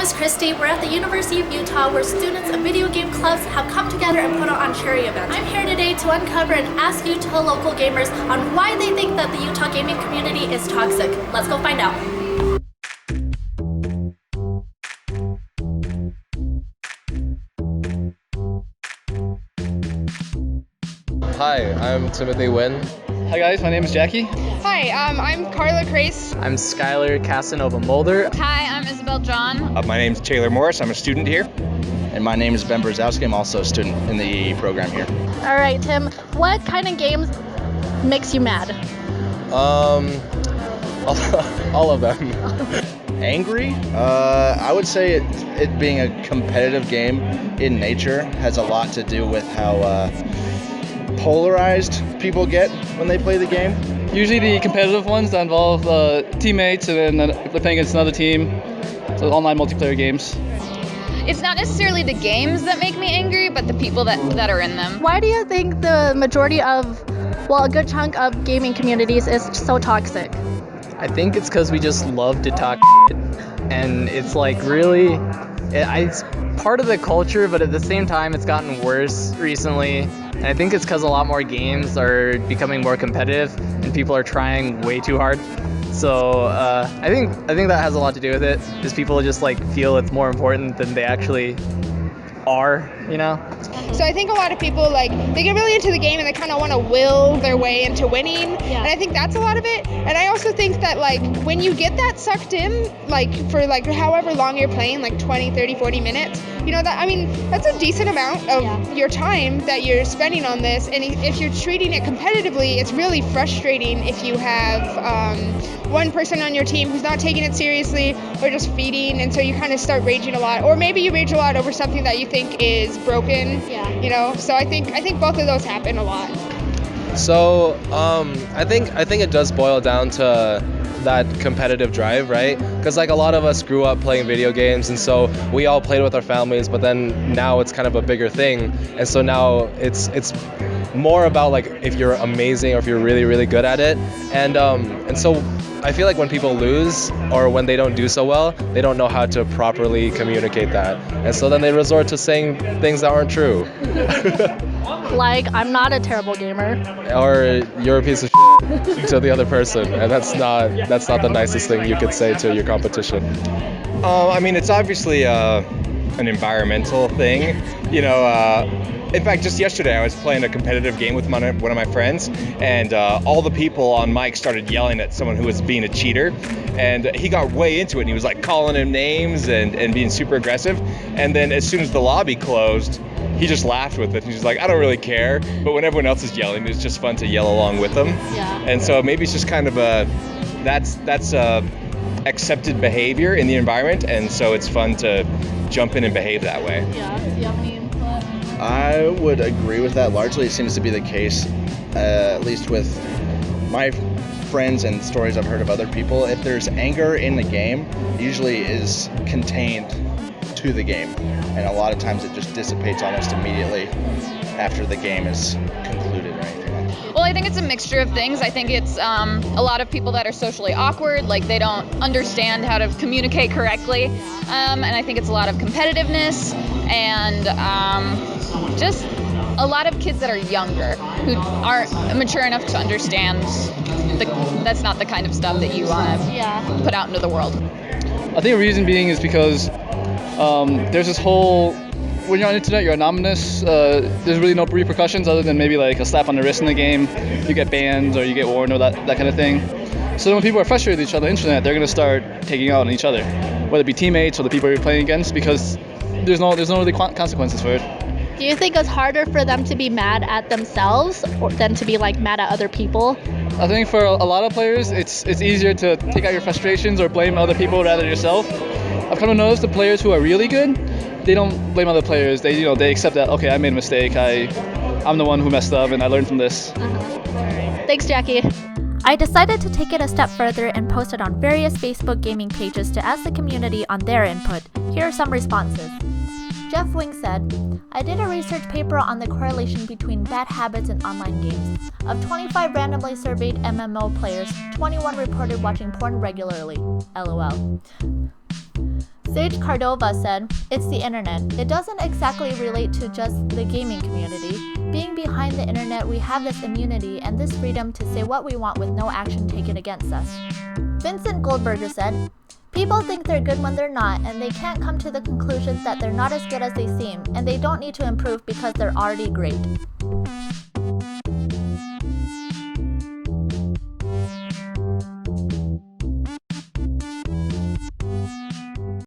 is Christy. We're at the University of Utah where students of video game clubs have come together and put on charity events. I'm here today to uncover and ask Utah local gamers on why they think that the Utah gaming community is toxic. Let's go find out. Hi, I'm Timothy Nguyen. Hi guys, my name is Jackie. Hi, I'm Carla Crace. I'm Skylar Casanova Mulder. Hi, I'm Isabel John. My name's Taylor Morris. I'm a student here. And my name is Ben Brzezowski. I'm also a student in the EE program here. All right, Tim, what kind of games makes you mad? All of them. Angry? I would say it being a competitive game in nature has a lot to do with how polarized people get when they play the game. Usually the competitive ones that involve teammates and then they're playing against another team. So online multiplayer games. It's not necessarily the games that make me angry, but the people that are in them. Why do you think the majority of, a good chunk of gaming communities is so toxic? I think it's because we just love to talk shit, and it's like really, it's part of the culture, but at the same time it's gotten worse recently. And I think it's because a lot more games are becoming more competitive and people are trying way too hard. So I think that has a lot to do with it, is people just like feel it's more important than they actually are, you know? So I think a lot of people, they get really into the game and they kind of want to will their way into winning. Yeah. And I think that's a lot of it. And I also think that, when you get that sucked in, for, however long you're playing, 20, 30, 40 minutes, that's a decent amount of your time that you're spending on this. And if you're treating it competitively, it's really frustrating if you have one person on your team who's not taking it seriously or just feeding, and so you kind of start raging a lot. Or maybe you rage a lot over something that you think is broken. So I think both of those happen a lot. So I think it does boil down to that competitive drive, right? Because a lot of us grew up playing video games, and so we all played with our families, but then now it's kind of a bigger thing, and so now it's more about if you're amazing or if you're really, really good at it, and so I feel like when people lose or when they don't do so well, they don't know how to properly communicate that, and so then they resort to saying things that aren't true. I'm not a terrible gamer. Or you're a piece of shit to the other person, and that's not the nicest thing you could say to your competition. It's obviously an environmental thing. In fact, just yesterday I was playing a competitive game with one of my friends, and all the people on mic started yelling at someone who was being a cheater, and he got way into it, and he was calling him names and being super aggressive, and then as soon as the lobby closed, he just laughed with it. He's like, I don't really care, but when everyone else is yelling, it's just fun to yell along with them. Yeah. And so maybe it's just kind of that's accepted behavior in the environment, and so it's fun to jump in and behave that way. Yeah. Do you have any input? I would agree with that. Largely, it seems to be the case, at least with my friends and stories I've heard of other people. If there's anger in the game, it usually is contained to the game, and a lot of times it just dissipates almost immediately after the game is concluded or anything like that. Well, I think it's a mixture of things. I think it's a lot of people that are socially awkward, they don't understand how to communicate correctly, and I think it's a lot of competitiveness and just a lot of kids that are younger who aren't mature enough to understand that's not the kind of stuff that you want to put out into the world. I think the reason being is because there's this whole, when you're on the internet, you're anonymous. There's really no repercussions other than maybe a slap on the wrist in the game. You get banned or you get warned or that kind of thing. So when people are frustrated with each other on the internet, they're going to start taking out on each other, whether it be teammates or the people you're playing against, because there's no really consequences for it. Do you think it's harder for them to be mad at themselves than to be mad at other people? I think for a lot of players, it's easier to take out your frustrations or blame other people rather than yourself. I've kind of noticed the players who are really good, they don't blame other players. They accept that, okay, I made a mistake. I'm the one who messed up and I learned from this. Thanks, Jackie. I decided to take it a step further and posted on various Facebook gaming pages to ask the community on their input. Here are some responses. Jeff Wing said, I did a research paper on the correlation between bad habits and online games. Of 25 randomly surveyed MMO players, 21 reported watching porn regularly. LOL. Sage Cardova said, "It's the internet. It doesn't exactly relate to just the gaming community. Being behind the internet, we have this immunity and this freedom to say what we want with no action taken against us." Vincent Goldberger said, "People think they're good when they're not, and they can't come to the conclusions that they're not as good as they seem, and they don't need to improve because they're already great."